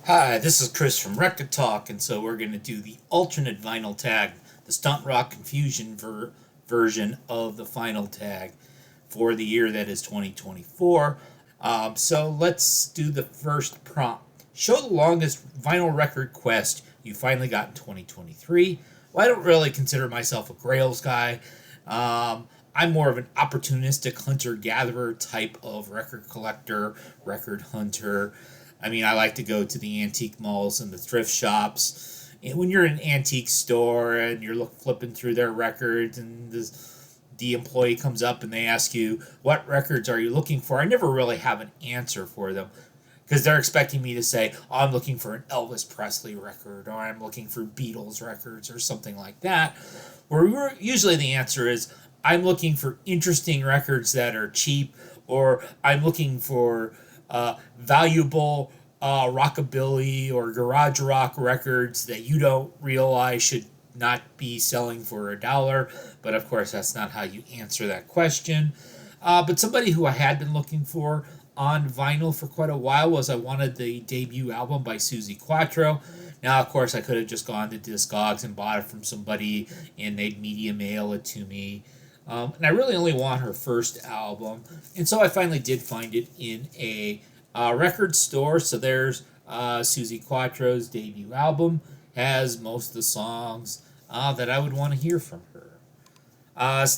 Hi, this is Chris from Rekkid Talk, and so we're going to do the alternate vinyl tag, the Stuntrock Confusion version of the final tag for the year that is 2024. So let's do the first prompt. Show the longest vinyl record quest you finally got in 2023. Well, I don't really consider myself a Grails guy. I'm more of an opportunistic hunter-gatherer type of record collector, record hunter. I mean, I like to go to the antique malls and the thrift shops. And when you're in an antique store and you're flipping through their records and the employee comes up and they ask you, what records are you looking for? I never really have an answer for them because they're expecting me to say, oh, I'm looking for an Elvis Presley record or I'm looking for Beatles records or something like that. Where usually the answer is, I'm looking for interesting records that are cheap, or I'm looking for valuable rockabilly or garage rock records that you don't realize should not be selling for $1. But of course, that's not how you answer that question. But somebody who I had been looking for on vinyl for quite a while was I wanted the debut album by Suzi Quatro. Now, of course, I could have just gone to Discogs and bought it from somebody and they'd media mail it to me. And I really only want her first album. And so I finally did find it in a record store. So there's Suzi Quatro's debut album. Has most of the songs that I would want to hear from her.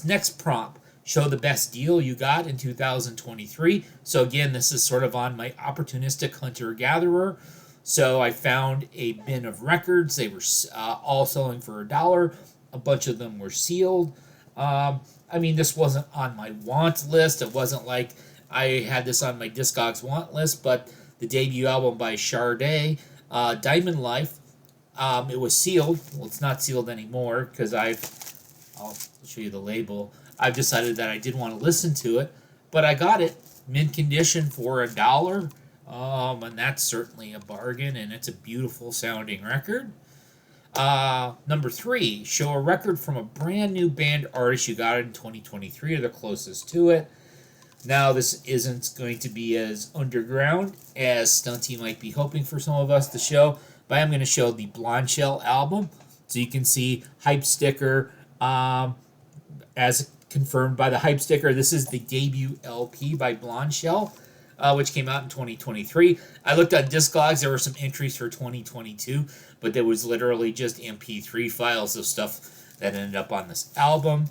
Next prompt. Show the best deal you got in 2023. So again, this is sort of on my opportunistic hunter-gatherer. So I found a bin of records. They were all selling for $1. A bunch of them were sealed. I mean, this wasn't on my want list. It wasn't like I had this on my Discogs want list, but the debut album by Sade, Diamond Life, it was sealed. Well, it's not sealed anymore because I'll show you the label. I've decided that I did want to listen to it, but I got it mint condition for $1. And that's certainly a bargain, and it's a beautiful sounding record. Number 3, show a record from a brand new band artist you got in 2023 or the closest to it. Now, this isn't going to be as underground as Stunty might be hoping for some of us to show, but I'm going to show the Blonde Shell album. So you can see hype sticker, as confirmed by the hype sticker. This is the debut LP by Blonde Shell, which came out in 2023. I looked on Discogs. There were some entries for 2022, but there was literally just MP3 files of stuff that ended up on this album.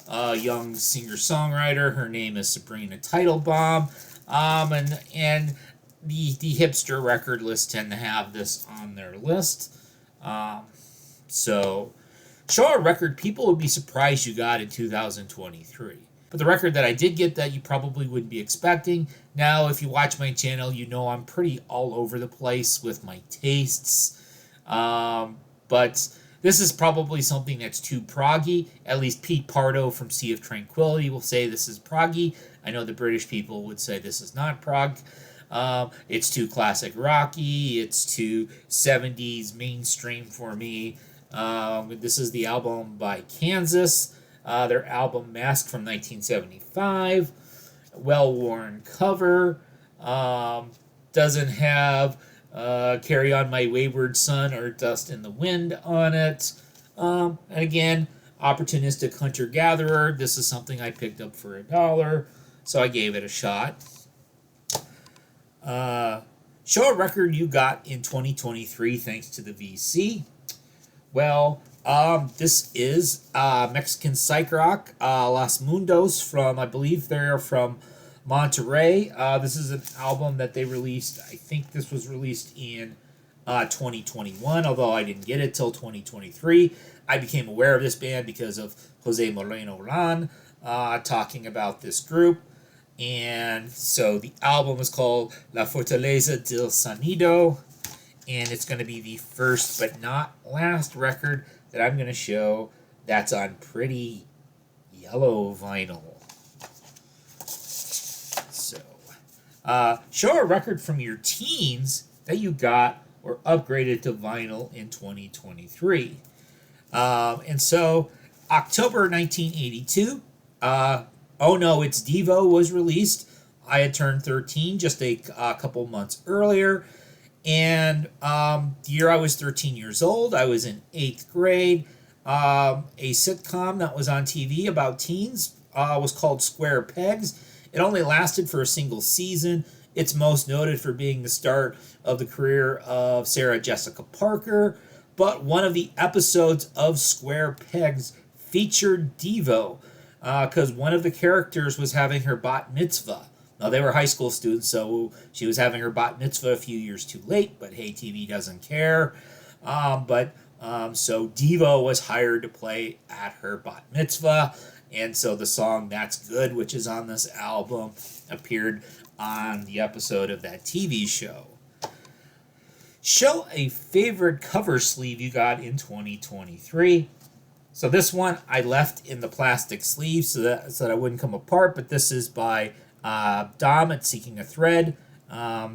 Young singer-songwriter. Her name is Sabrina Teitelbaum. And the hipster record lists tend to have this on their list. Show a record people would be surprised you got in 2023. But the record that I did get that you probably wouldn't be expecting. Now, if you watch my channel, you know I'm pretty all over the place with my tastes. But this is probably something that's too proggy. At least Pete Pardo from Sea of Tranquility will say this is proggy. I know the British people would say this is not prog. It's too classic rocky. It's too 70s mainstream for me. This is the album by Kansas. Their album Mask from 1975. Well-worn cover. Doesn't have Carry On My Wayward Son or Dust in the Wind on it. And again, opportunistic hunter-gatherer. This is something I picked up for $1, so I gave it a shot. Show a record you got in 2023 thanks to the VC. Well, this is Mexican psych rock, Los Mundos from, I believe they're from Monterrey. This is an album that they released. I think this was released in 2021, although I didn't get it till 2023. I became aware of this band because of Jose Moreno Ran talking about this group. And so the album is called La Fortaleza del Sonido, and it's going to be the first but not last record that I'm going to show that's on pretty yellow vinyl. So, show a record from your teens that you got or upgraded to vinyl in 2023. And so, October 1982, Oh No, It's Devo was released. I had turned 13 just a couple months earlier, And the year I was 13 years old, I was in 8th grade. A sitcom that was on TV about teens was called Square Pegs. It only lasted for a single season. It's most noted for being the start of the career of Sarah Jessica Parker. But one of the episodes of Square Pegs featured Devo because one of the characters was having her bat mitzvah. Now, they were high school students, so she was having her bat mitzvah a few years too late, but hey, TV doesn't care. So Devo was hired to play at her bat mitzvah, and so the song That's Good, which is on this album, appeared on the episode of that TV show. Show a favorite cover sleeve you got in 2023. So this one I left in the plastic sleeve so that it wouldn't come apart, but this is by Dom at Seeking a Thread.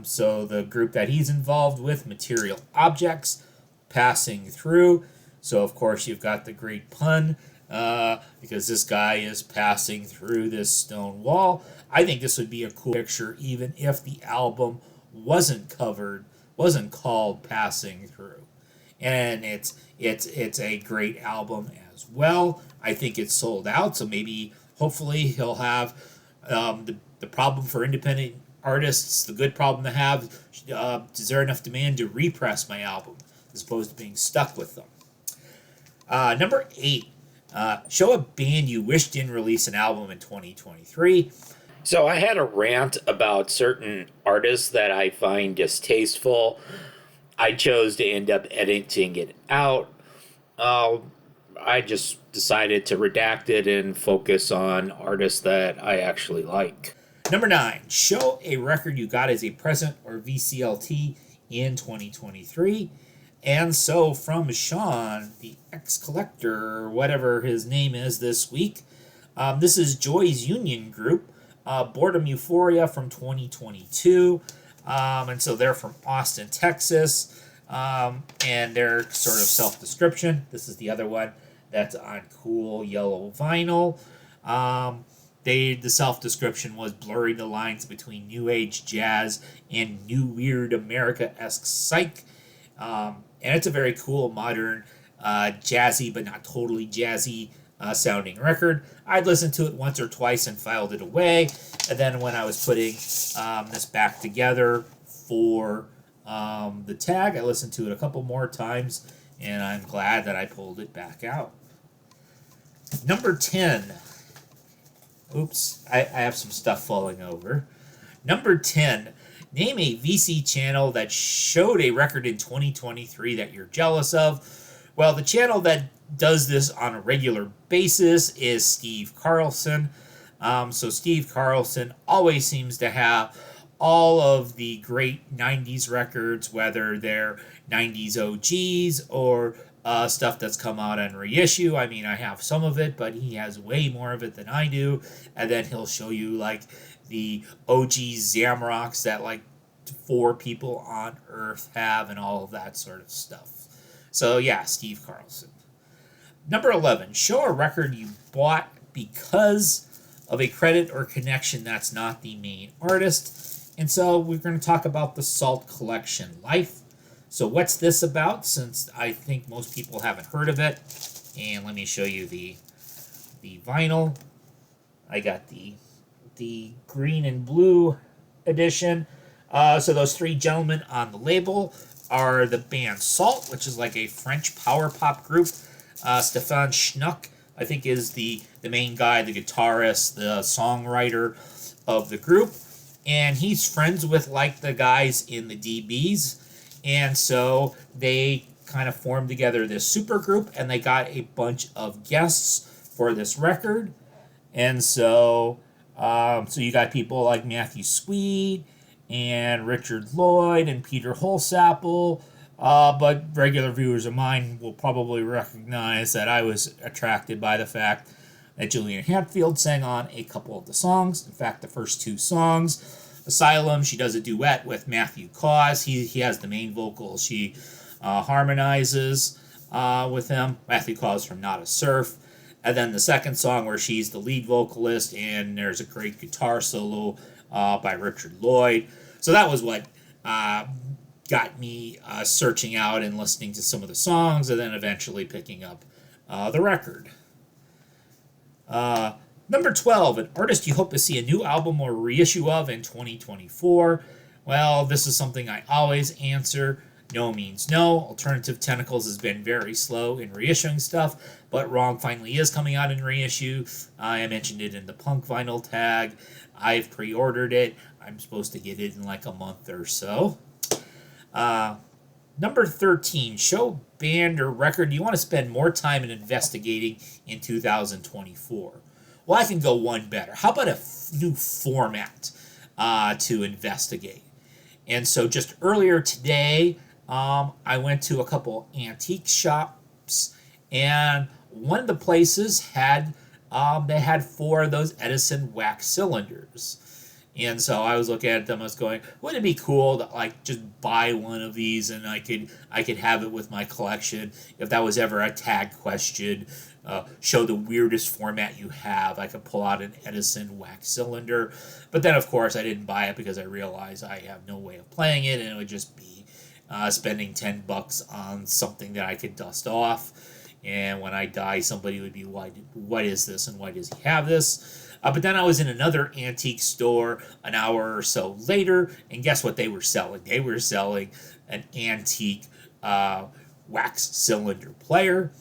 So the group that he's involved with, Material Objects, Passing Through. So of course you've got the great pun because this guy is passing through this stone wall. I think this would be a cool picture even if the album wasn't called Passing Through. And it's a great album as well. I think it's sold out, so maybe hopefully he'll have the problem for independent artists, the good problem to have, is there enough demand to repress my album as opposed to being stuck with them? Number 8, show a band you wish didn't release an album in 2023. So I had a rant about certain artists that I find distasteful. I chose to end up editing it out. I just decided to redact it and focus on artists that I actually like. Number 9, show a record you got as a present or VCLT in 2023. And so from Sean, the ex-collector, or whatever his name is this week, this is Joy's Union Group, Boredom Euphoria from 2022. And so they're from Austin, Texas, and their sort of self-description. This is the other one that's on cool yellow vinyl. The self-description was blurring the lines between new age jazz and new weird America-esque psych. And it's a very cool, modern, jazzy but not totally jazzy sounding record. I'd listened to it once or twice and filed it away. And then when I was putting this back together for the tag, I listened to it a couple more times, and I'm glad that I pulled it back out. Number 10. Oops, I have some stuff falling over. Number 10. Name a VC channel that showed a record in 2023 that you're jealous of. Well, the channel that does this on a regular basis is Steve Carlson. So Steve Carlson always seems to have all of the great 90s records, whether they're 90s OGs or stuff that's come out on reissue. I mean, I have some of it, but he has way more of it than I do. And then he'll show you like the OG Zamrocks that like 4 people on Earth have and all of that sort of stuff. So yeah, Steve Carlson. Number 11, show a record you bought because of a credit or connection that's not the main artist. And so we're going to talk about the Salt Collection Life. So what's this about, since I think most people haven't heard of it? And let me show you the vinyl. I got the green and blue edition. So those 3 gentlemen on the label are the band Salt, which is like a French power pop group. Stefan Schnuck, I think, is the main guy, the guitarist, the songwriter of the group. And he's friends with like the guys in the DBs. And so they kind of formed together this super group, and they got a bunch of guests for this record. And so you got people like Matthew Sweet and Richard Lloyd and Peter Holsapple. But regular viewers of mine will probably recognize that I was attracted by the fact that Julian Hatfield sang on a couple of the songs. In fact, the first 2 songs. Asylum, she does a duet with Matthew Cause. He has the main vocals. She harmonizes with him. Matthew Cause from Not a Surf. And then the second song where she's the lead vocalist, and there's a great guitar solo by Richard Lloyd. So that was what got me searching out and listening to some of the songs, and then eventually picking up the record. Number 12, an artist you hope to see a new album or reissue of in 2024. Well, this is something I always answer. No means no. Alternative Tentacles has been very slow in reissuing stuff, but Wrong finally is coming out in reissue. I mentioned it in the Punk vinyl tag. I've pre-ordered it. I'm supposed to get it in like a month or so. Number 13, show, band, or record you want to spend more time in investigating in 2024. Well, I can go one better. How about a new format to investigate? And so just earlier today, I went to a couple antique shops, and one of the places had they had 4 of those Edison wax cylinders. And so I was looking at them. I was going, wouldn't it be cool to like just buy one of these, and I could have it with my collection if that was ever a tag question. Show the weirdest format you have. I could pull out an Edison wax cylinder, but then of course I didn't buy it because I realized I have no way of playing it, and it would just be spending $10 on something that I could dust off. And when I die, somebody would be, what is this, and why does he have this? But then I was in another antique store an hour or so later, and guess what they were selling? They were selling an antique wax cylinder player.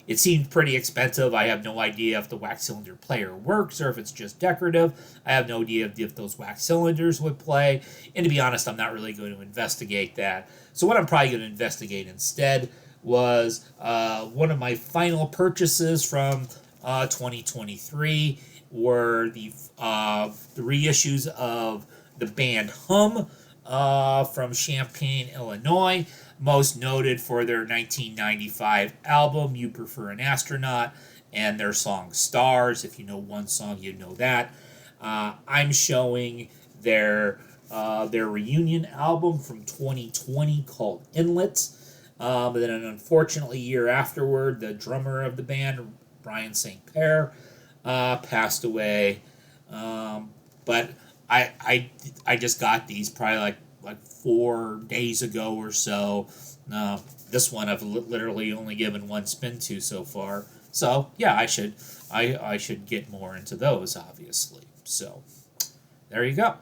It seemed pretty expensive. I have no idea if the wax cylinder player works or if it's just decorative. I have no idea if those wax cylinders would play. And to be honest, I'm not really going to investigate that. So what I'm probably going to investigate instead was one of my final purchases from 2023 were the reissues of the band Hum from Champaign, Illinois, most noted for their 1995 album You Prefer an Astronaut and their song Stars. If you know one song, you know that. I'm showing their reunion album from 2020 called Inlet. But then unfortunately, a year afterward, the drummer of the band, Brian St. Pierre, passed away. But I just got these probably like 4 days ago or so. This one I've literally only given one spin to so far. So yeah, I should get more into those, obviously. So there you go.